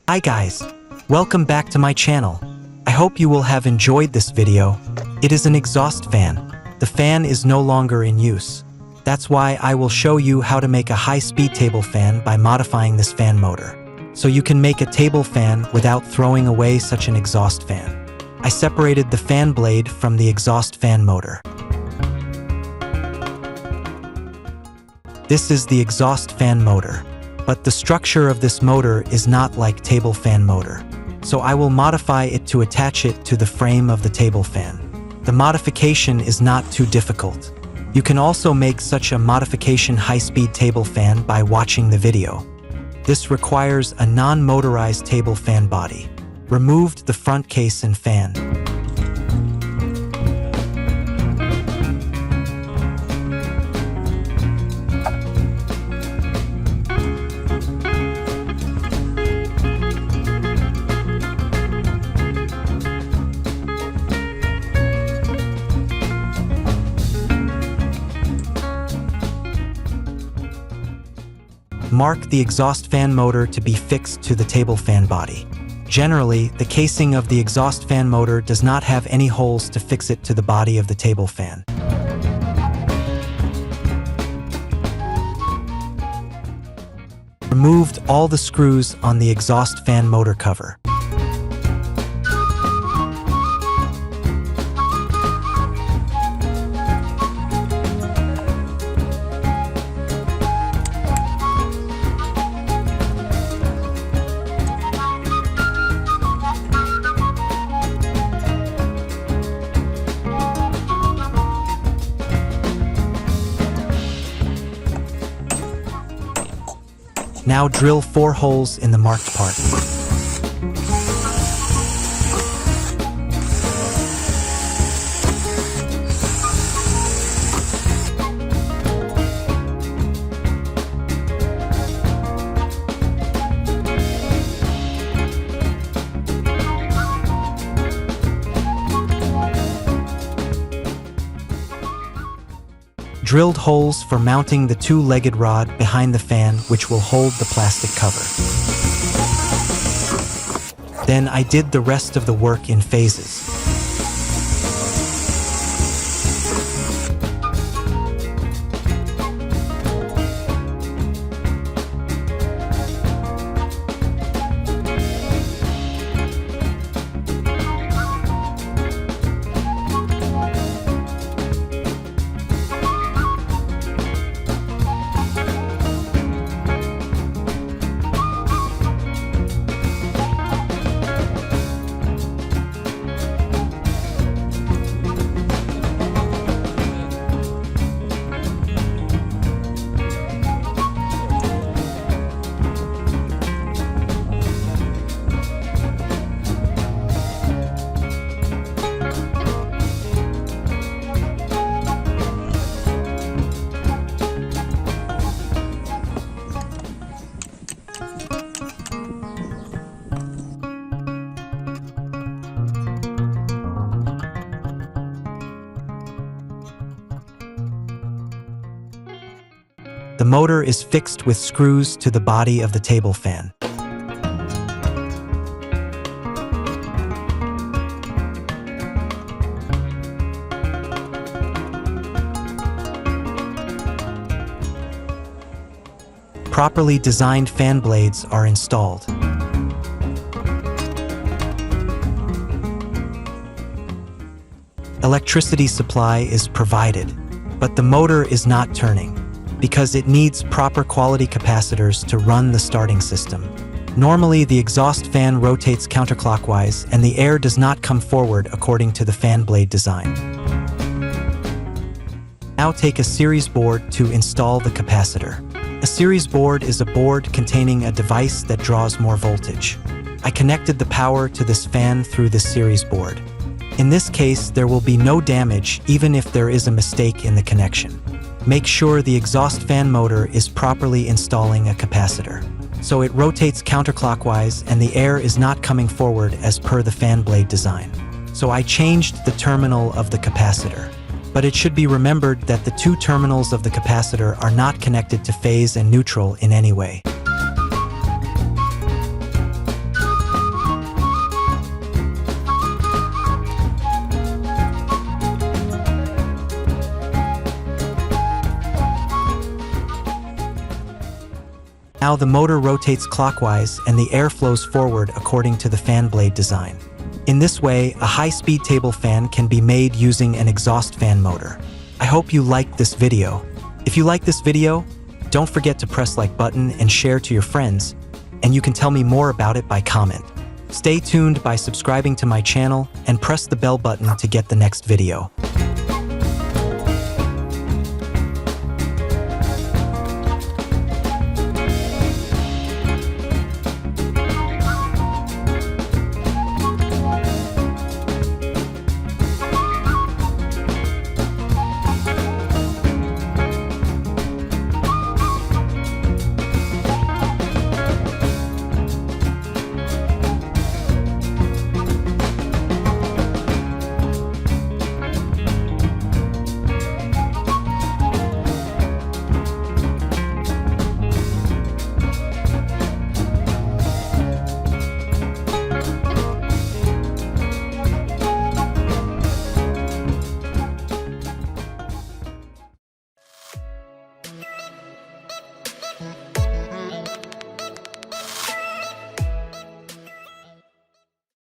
Hi guys, welcome back to my channel. I hope you will have enjoyed this video. It is an exhaust fan. The fan is no longer in use. That's why I will show you how to make a high-speed table fan by modifying this fan motor. So you can make a table fan without throwing away such an exhaust fan. I separated the fan blade from the exhaust fan motor. This is the exhaust fan motor. But the structure of this motor is not like table fan motor. So I will modify it to attach it to the frame of the table fan. The modification is not too difficult. You can also make such a modification high-speed table fan by watching the video. This requires a non-motorized table fan body. Removed the front case and fan. Mark the exhaust fan motor to be fixed to the table fan body. Generally, the casing of the exhaust fan motor does not have any holes to fix it to the body of the table fan. Removed all the screws on the exhaust fan motor cover. Now drill 4 holes in the marked part. Drilled holes for mounting the 2-legged rod behind the fan, which will hold the plastic cover. Then I did the rest of the work in phases. The motor is fixed with screws to the body of the table fan. Properly designed fan blades are installed. Electricity supply is provided, but the motor is not turning, because it needs proper quality capacitors to run the starting system. Normally, the exhaust fan rotates counterclockwise and the air does not come forward according to the fan blade design. Now take a series board to install the capacitor. A series board is a board containing a device that draws more voltage. I connected the power to this fan through this series board. In this case, there will be no damage even if there is a mistake in the connection. Make sure the exhaust fan motor is properly installing a capacitor, so it rotates counterclockwise and the air is not coming forward as per the fan blade design. So I changed the terminal of the capacitor. But it should be remembered that the 2 terminals of the capacitor are not connected to phase and neutral in any way. Now the motor rotates clockwise and the air flows forward according to the fan blade design. In this way, a high-speed table fan can be made using an exhaust fan motor. I hope you liked this video. If you like this video, don't forget to press like button and share to your friends, and you can tell me more about it by comment. Stay tuned by subscribing to my channel and press the bell button to get the next video.